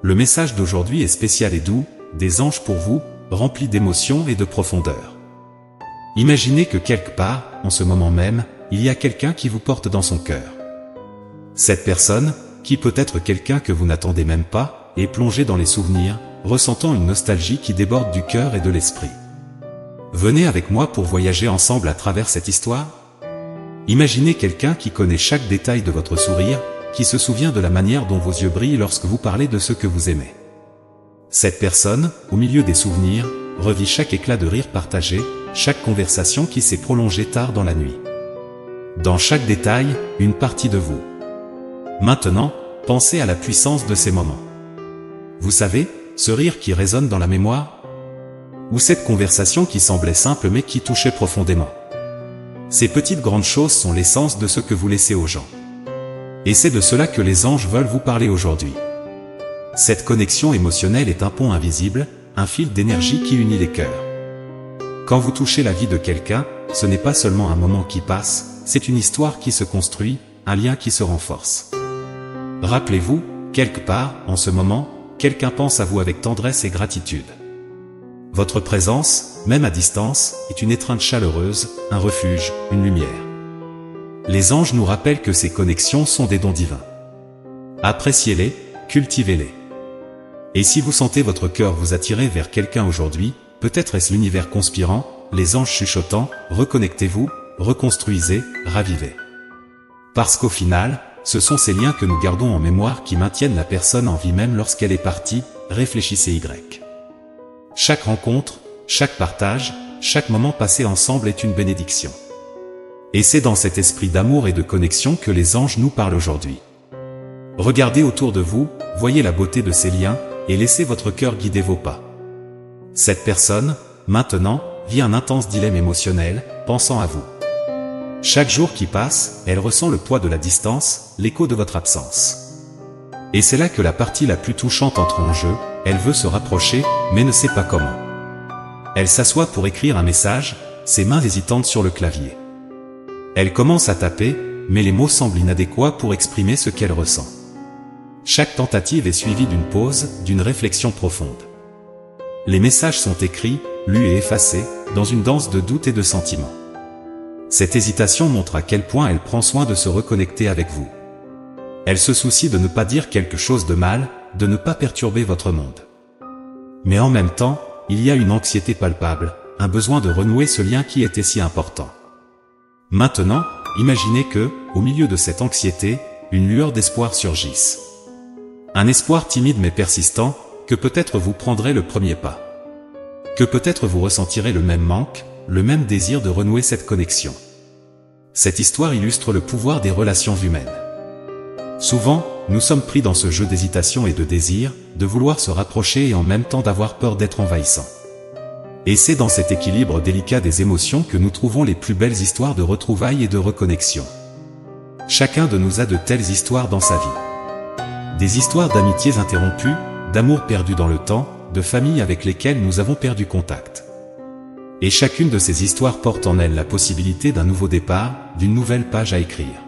Le message d'aujourd'hui est spécial et doux, des anges pour vous, rempli d'émotion et de profondeur. Imaginez que quelque part, en ce moment même, il y a quelqu'un qui vous porte dans son cœur. Cette personne, qui peut être quelqu'un que vous n'attendez même pas, est plongée dans les souvenirs, ressentant une nostalgie qui déborde du cœur et de l'esprit. Venez avec moi pour voyager ensemble à travers cette histoire. Imaginez quelqu'un qui connaît chaque détail de votre sourire, qui se souvient de la manière dont vos yeux brillent lorsque vous parlez de ceux que vous aimez. Cette personne, au milieu des souvenirs, revit chaque éclat de rire partagé, chaque conversation qui s'est prolongée tard dans la nuit. Dans chaque détail, une partie de vous. Maintenant, pensez à la puissance de ces moments. Vous savez, ce rire qui résonne dans la mémoire? Ou cette conversation qui semblait simple mais qui touchait profondément? Ces petites grandes choses sont l'essence de ce que vous laissez aux gens. Et c'est de cela que les anges veulent vous parler aujourd'hui. Cette connexion émotionnelle est un pont invisible, un fil d'énergie qui unit les cœurs. Quand vous touchez la vie de quelqu'un, ce n'est pas seulement un moment qui passe, c'est une histoire qui se construit, un lien qui se renforce. Rappelez-vous, quelque part, en ce moment, quelqu'un pense à vous avec tendresse et gratitude. Votre présence, même à distance, est une étreinte chaleureuse, un refuge, une lumière. Les anges nous rappellent que ces connexions sont des dons divins. Appréciez-les, cultivez-les. Et si vous sentez votre cœur vous attirer vers quelqu'un aujourd'hui, peut-être est-ce l'univers conspirant, les anges chuchotant, reconnectez-vous, reconstruisez, ravivez. Parce qu'au final, ce sont ces liens que nous gardons en mémoire qui maintiennent la personne en vie même lorsqu'elle est partie, réfléchissez Y. Chaque rencontre, chaque partage, chaque moment passé ensemble est une bénédiction. Et c'est dans cet esprit d'amour et de connexion que les anges nous parlent aujourd'hui. Regardez autour de vous, voyez la beauté de ces liens, et laissez votre cœur guider vos pas. Cette personne, maintenant, vit un intense dilemme émotionnel, pensant à vous. Chaque jour qui passe, elle ressent le poids de la distance, l'écho de votre absence. Et c'est là que la partie la plus touchante entre en jeu, elle veut se rapprocher, mais ne sait pas comment. Elle s'assoit pour écrire un message, ses mains hésitantes sur le clavier. Elle commence à taper, mais les mots semblent inadéquats pour exprimer ce qu'elle ressent. Chaque tentative est suivie d'une pause, d'une réflexion profonde. Les messages sont écrits, lus et effacés, dans une danse de doute et de sentiments. Cette hésitation montre à quel point elle prend soin de se reconnecter avec vous. Elle se soucie de ne pas dire quelque chose de mal, de ne pas perturber votre monde. Mais en même temps, il y a une anxiété palpable, un besoin de renouer ce lien qui était si important. Maintenant, imaginez que, au milieu de cette anxiété, une lueur d'espoir surgisse. Un espoir timide mais persistant, que peut-être vous prendrez le premier pas. Que peut-être vous ressentirez le même manque, le même désir de renouer cette connexion. Cette histoire illustre le pouvoir des relations humaines. Souvent, nous sommes pris dans ce jeu d'hésitation et de désir, de vouloir se rapprocher et en même temps d'avoir peur d'être envahissant. Et c'est dans cet équilibre délicat des émotions que nous trouvons les plus belles histoires de retrouvailles et de reconnexion. Chacun de nous a de telles histoires dans sa vie. Des histoires d'amitiés interrompues, d'amour perdu dans le temps, de familles avec lesquelles nous avons perdu contact. Et chacune de ces histoires porte en elle la possibilité d'un nouveau départ, d'une nouvelle page à écrire.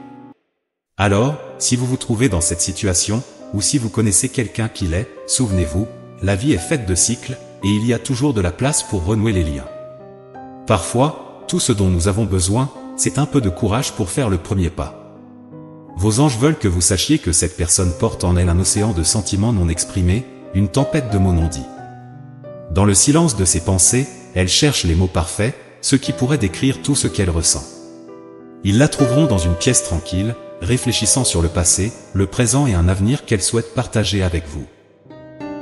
Alors, si vous vous trouvez dans cette situation, ou si vous connaissez quelqu'un qui l'est, souvenez-vous, la vie est faite de cycles, et il y a toujours de la place pour renouer les liens. Parfois, tout ce dont nous avons besoin, c'est un peu de courage pour faire le premier pas. Vos anges veulent que vous sachiez que cette personne porte en elle un océan de sentiments non exprimés, une tempête de mots non dits. Dans le silence de ses pensées, elle cherche les mots parfaits, ceux qui pourraient décrire tout ce qu'elle ressent. Ils la trouveront dans une pièce tranquille, réfléchissant sur le passé, le présent et un avenir qu'elle souhaite partager avec vous.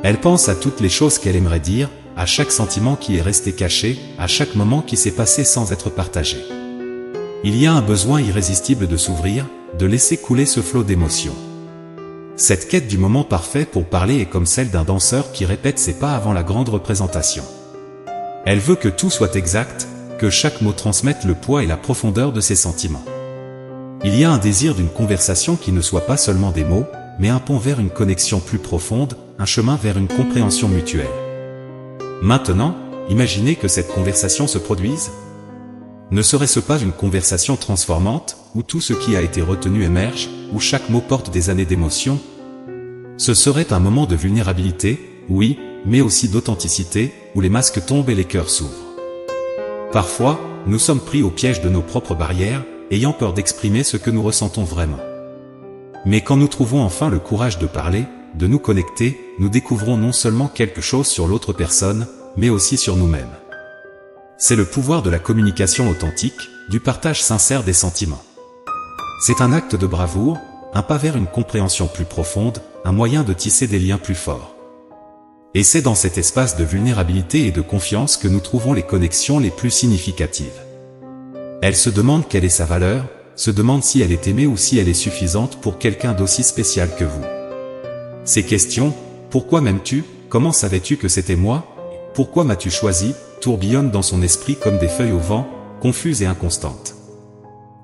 Elle pense à toutes les choses qu'elle aimerait dire, à chaque sentiment qui est resté caché, à chaque moment qui s'est passé sans être partagé. Il y a un besoin irrésistible de s'ouvrir, de laisser couler ce flot d'émotions. Cette quête du moment parfait pour parler est comme celle d'un danseur qui répète ses pas avant la grande représentation. Elle veut que tout soit exact, que chaque mot transmette le poids et la profondeur de ses sentiments. Il y a un désir d'une conversation qui ne soit pas seulement des mots, mais un pont vers une connexion plus profonde, un chemin vers une compréhension mutuelle. Maintenant, imaginez que cette conversation se produise. Ne serait-ce pas une conversation transformante, où tout ce qui a été retenu émerge, où chaque mot porte des années d'émotion? Ce serait un moment de vulnérabilité, oui, mais aussi d'authenticité, où les masques tombent et les cœurs s'ouvrent. Parfois, nous sommes pris au piège de nos propres barrières, ayant peur d'exprimer ce que nous ressentons vraiment. Mais quand nous trouvons enfin le courage de parler, de nous connecter, nous découvrons non seulement quelque chose sur l'autre personne, mais aussi sur nous-mêmes. C'est le pouvoir de la communication authentique, du partage sincère des sentiments. C'est un acte de bravoure, un pas vers une compréhension plus profonde, un moyen de tisser des liens plus forts. Et c'est dans cet espace de vulnérabilité et de confiance que nous trouvons les connexions les plus significatives. Elle se demande quelle est sa valeur, se demande si elle est aimée ou si elle est suffisante pour quelqu'un d'aussi spécial que vous. Ces questions, pourquoi m'aimes-tu, comment savais-tu que c'était moi, pourquoi m'as-tu choisi, tourbillonnent dans son esprit comme des feuilles au vent, confuses et inconstantes.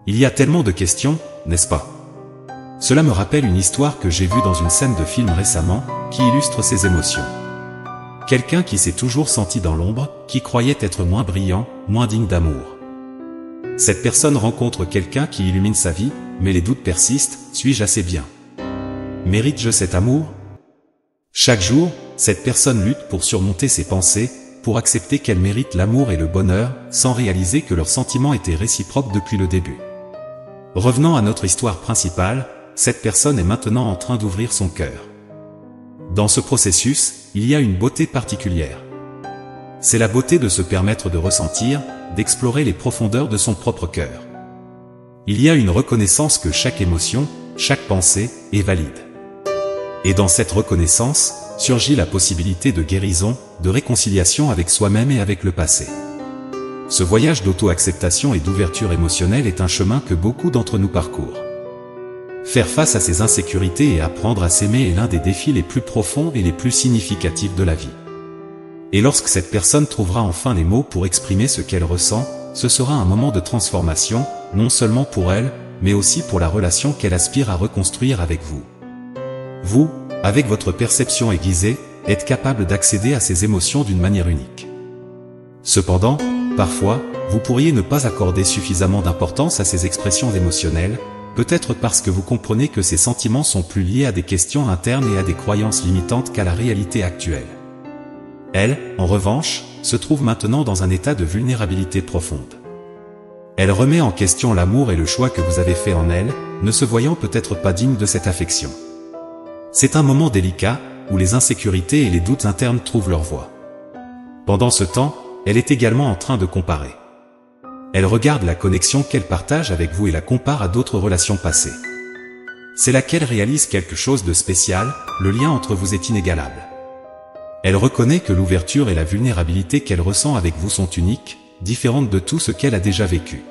Il y a tellement de questions, n'est-ce pas? Cela me rappelle une histoire que j'ai vue dans une scène de film récemment, qui illustre ces émotions. Quelqu'un qui s'est toujours senti dans l'ombre, qui croyait être moins brillant, moins digne d'amour. Cette personne rencontre quelqu'un qui illumine sa vie, mais les doutes persistent, suis-je assez bien? Mérite-je cet amour? Chaque jour, cette personne lutte pour surmonter ses pensées, pour accepter qu'elle mérite l'amour et le bonheur, sans réaliser que leurs sentiments étaient réciproques depuis le début. Revenant à notre histoire principale, cette personne est maintenant en train d'ouvrir son cœur. Dans ce processus, il y a une beauté particulière. C'est la beauté de se permettre de ressentir, d'explorer les profondeurs de son propre cœur. Il y a une reconnaissance que chaque émotion, chaque pensée, est valide. Et dans cette reconnaissance, surgit la possibilité de guérison, de réconciliation avec soi-même et avec le passé. Ce voyage d'auto-acceptation et d'ouverture émotionnelle est un chemin que beaucoup d'entre nous parcourent. Faire face à ses insécurités et apprendre à s'aimer est l'un des défis les plus profonds et les plus significatifs de la vie. Et lorsque cette personne trouvera enfin les mots pour exprimer ce qu'elle ressent, ce sera un moment de transformation, non seulement pour elle, mais aussi pour la relation qu'elle aspire à reconstruire avec vous. Vous, avec votre perception aiguisée, êtes capable d'accéder à ces émotions d'une manière unique. Cependant, parfois, vous pourriez ne pas accorder suffisamment d'importance à ces expressions émotionnelles, peut-être parce que vous comprenez que ces sentiments sont plus liés à des questions internes et à des croyances limitantes qu'à la réalité actuelle. Elle, en revanche, se trouve maintenant dans un état de vulnérabilité profonde. Elle remet en question l'amour et le choix que vous avez fait en elle, ne se voyant peut-être pas digne de cette affection. C'est un moment délicat, où les insécurités et les doutes internes trouvent leur voie. Pendant ce temps, elle est également en train de comparer. Elle regarde la connexion qu'elle partage avec vous et la compare à d'autres relations passées. C'est là qu'elle réalise quelque chose de spécial, le lien entre vous est inégalable. Elle reconnaît que l'ouverture et la vulnérabilité qu'elle ressent avec vous sont uniques, différentes de tout ce qu'elle a déjà vécu.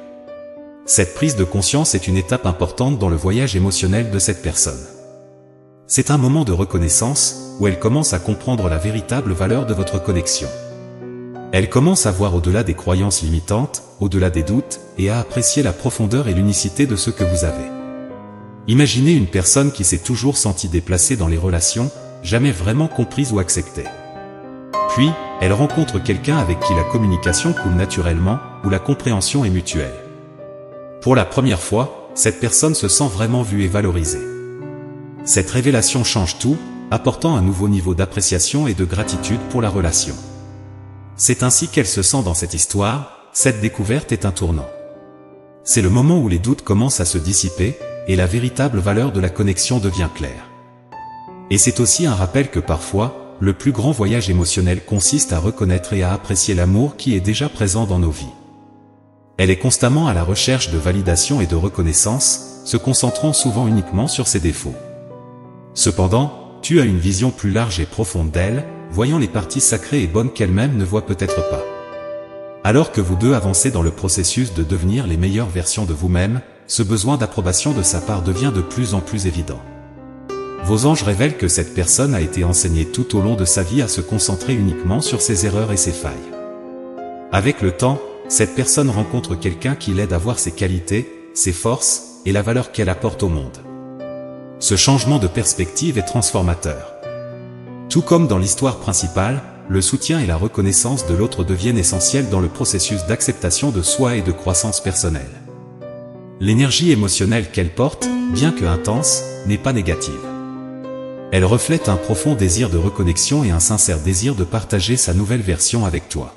Cette prise de conscience est une étape importante dans le voyage émotionnel de cette personne. C'est un moment de reconnaissance, où elle commence à comprendre la véritable valeur de votre connexion. Elle commence à voir au-delà des croyances limitantes, au-delà des doutes, et à apprécier la profondeur et l'unicité de ce que vous avez. Imaginez une personne qui s'est toujours sentie déplacée dans les relations, jamais vraiment comprise ou acceptée. Puis, elle rencontre quelqu'un avec qui la communication coule naturellement, où la compréhension est mutuelle. Pour la première fois, cette personne se sent vraiment vue et valorisée. Cette révélation change tout, apportant un nouveau niveau d'appréciation et de gratitude pour la relation. C'est ainsi qu'elle se sent dans cette histoire, cette découverte est un tournant. C'est le moment où les doutes commencent à se dissiper, et la véritable valeur de la connexion devient claire. Et c'est aussi un rappel que parfois, le plus grand voyage émotionnel consiste à reconnaître et à apprécier l'amour qui est déjà présent dans nos vies. Elle est constamment à la recherche de validation et de reconnaissance, se concentrant souvent uniquement sur ses défauts. Cependant, tu as une vision plus large et profonde d'elle, voyant les parties sacrées et bonnes qu'elle-même ne voit peut-être pas. Alors que vous deux avancez dans le processus de devenir les meilleures versions de vous-même, ce besoin d'approbation de sa part devient de plus en plus évident. Vos anges révèlent que cette personne a été enseignée tout au long de sa vie à se concentrer uniquement sur ses erreurs et ses failles. Avec le temps, cette personne rencontre quelqu'un qui l'aide à voir ses qualités, ses forces, et la valeur qu'elle apporte au monde. Ce changement de perspective est transformateur. Tout comme dans l'histoire principale, le soutien et la reconnaissance de l'autre deviennent essentiels dans le processus d'acceptation de soi et de croissance personnelle. L'énergie émotionnelle qu'elle porte, bien que intense, n'est pas négative. Elle reflète un profond désir de reconnexion et un sincère désir de partager sa nouvelle version avec toi.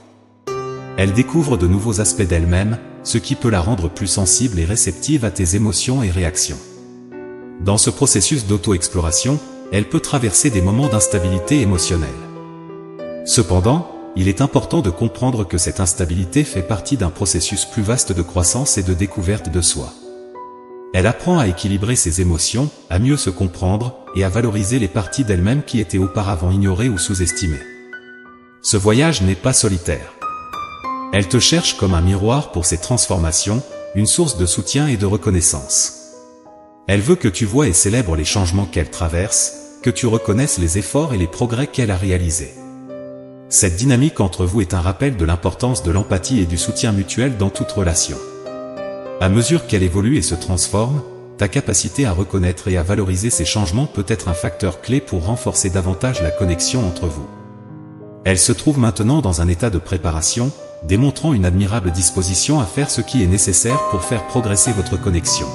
Elle découvre de nouveaux aspects d'elle-même, ce qui peut la rendre plus sensible et réceptive à tes émotions et réactions. Dans ce processus d'auto-exploration, elle peut traverser des moments d'instabilité émotionnelle. Cependant, il est important de comprendre que cette instabilité fait partie d'un processus plus vaste de croissance et de découverte de soi. Elle apprend à équilibrer ses émotions, à mieux se comprendre, et à valoriser les parties d'elle-même qui étaient auparavant ignorées ou sous-estimées. Ce voyage n'est pas solitaire. Elle te cherche comme un miroir pour ses transformations, une source de soutien et de reconnaissance. Elle veut que tu vois et célèbres les changements qu'elle traverse, que tu reconnaisses les efforts et les progrès qu'elle a réalisés. Cette dynamique entre vous est un rappel de l'importance de l'empathie et du soutien mutuel dans toute relation. À mesure qu'elle évolue et se transforme, ta capacité à reconnaître et à valoriser ces changements peut être un facteur clé pour renforcer davantage la connexion entre vous. Elle se trouve maintenant dans un état de préparation, démontrant une admirable disposition à faire ce qui est nécessaire pour faire progresser votre connexion.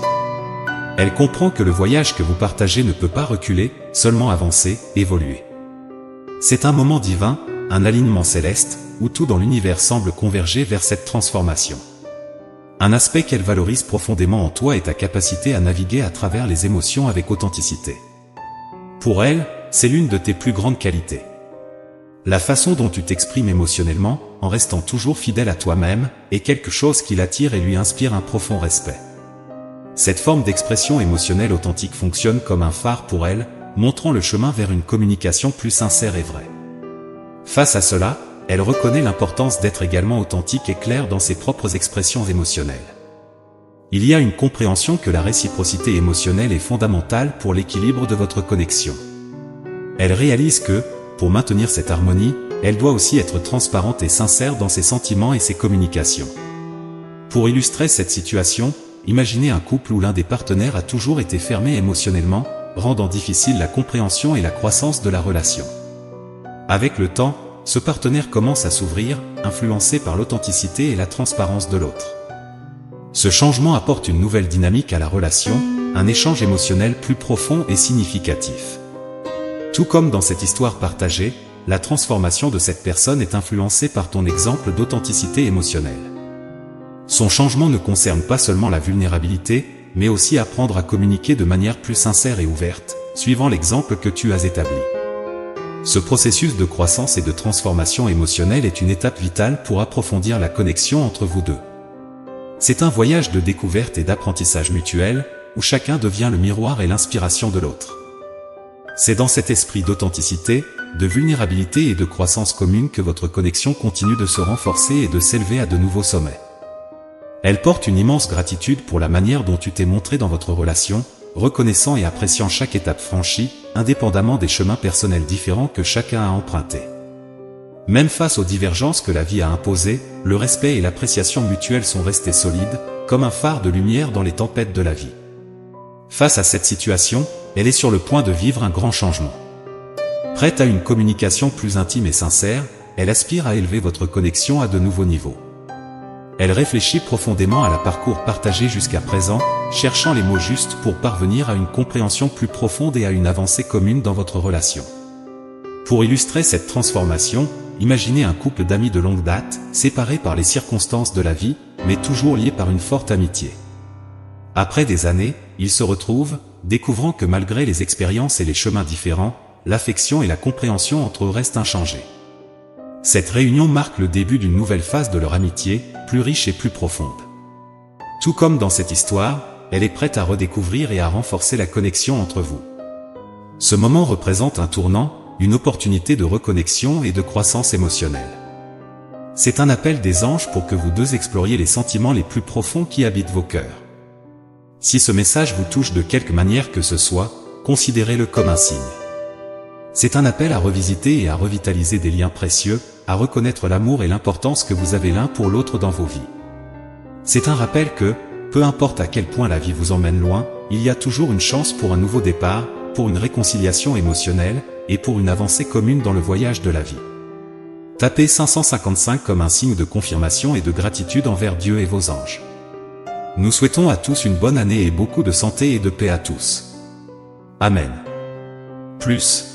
Elle comprend que le voyage que vous partagez ne peut pas reculer, seulement avancer, évoluer. C'est un moment divin, un alignement céleste, où tout dans l'univers semble converger vers cette transformation. Un aspect qu'elle valorise profondément en toi est ta capacité à naviguer à travers les émotions avec authenticité. Pour elle, c'est l'une de tes plus grandes qualités. La façon dont tu t'exprimes émotionnellement, en restant toujours fidèle à toi-même, est quelque chose qui l'attire et lui inspire un profond respect. Cette forme d'expression émotionnelle authentique fonctionne comme un phare pour elle, montrant le chemin vers une communication plus sincère et vraie. Face à cela, elle reconnaît l'importance d'être également authentique et claire dans ses propres expressions émotionnelles. Il y a une compréhension que la réciprocité émotionnelle est fondamentale pour l'équilibre de votre connexion. Elle réalise que, pour maintenir cette harmonie, elle doit aussi être transparente et sincère dans ses sentiments et ses communications. Pour illustrer cette situation, imaginez un couple où l'un des partenaires a toujours été fermé émotionnellement, rendant difficile la compréhension et la croissance de la relation. Avec le temps, ce partenaire commence à s'ouvrir, influencé par l'authenticité et la transparence de l'autre. Ce changement apporte une nouvelle dynamique à la relation, un échange émotionnel plus profond et significatif. Tout comme dans cette histoire partagée, la transformation de cette personne est influencée par ton exemple d'authenticité émotionnelle. Son changement ne concerne pas seulement la vulnérabilité, mais aussi apprendre à communiquer de manière plus sincère et ouverte, suivant l'exemple que tu as établi. Ce processus de croissance et de transformation émotionnelle est une étape vitale pour approfondir la connexion entre vous deux. C'est un voyage de découverte et d'apprentissage mutuel, où chacun devient le miroir et l'inspiration de l'autre. C'est dans cet esprit d'authenticité, de vulnérabilité et de croissance commune que votre connexion continue de se renforcer et de s'élever à de nouveaux sommets. Elle porte une immense gratitude pour la manière dont tu t'es montré dans votre relation, reconnaissant et appréciant chaque étape franchie, indépendamment des chemins personnels différents que chacun a empruntés. Même face aux divergences que la vie a imposées, le respect et l'appréciation mutuelle sont restés solides, comme un phare de lumière dans les tempêtes de la vie. Face à cette situation, elle est sur le point de vivre un grand changement. Prête à une communication plus intime et sincère, elle aspire à élever votre connexion à de nouveaux niveaux. Elle réfléchit profondément à la parcours partagé jusqu'à présent, cherchant les mots justes pour parvenir à une compréhension plus profonde et à une avancée commune dans votre relation. Pour illustrer cette transformation, imaginez un couple d'amis de longue date, séparés par les circonstances de la vie, mais toujours liés par une forte amitié. Après des années, ils se retrouvent, découvrant que malgré les expériences et les chemins différents, l'affection et la compréhension entre eux restent inchangées. Cette réunion marque le début d'une nouvelle phase de leur amitié, plus riche et plus profonde. Tout comme dans cette histoire, elle est prête à redécouvrir et à renforcer la connexion entre vous. Ce moment représente un tournant, une opportunité de reconnexion et de croissance émotionnelle. C'est un appel des anges pour que vous deux exploriez les sentiments les plus profonds qui habitent vos cœurs. Si ce message vous touche de quelque manière que ce soit, considérez-le comme un signe. C'est un appel à revisiter et à revitaliser des liens précieux, à reconnaître l'amour et l'importance que vous avez l'un pour l'autre dans vos vies. C'est un rappel que, peu importe à quel point la vie vous emmène loin, il y a toujours une chance pour un nouveau départ, pour une réconciliation émotionnelle, et pour une avancée commune dans le voyage de la vie. Tapez 555 comme un signe de confirmation et de gratitude envers Dieu et vos anges. Nous souhaitons à tous une bonne année et beaucoup de santé et de paix à tous. Amen. Plus,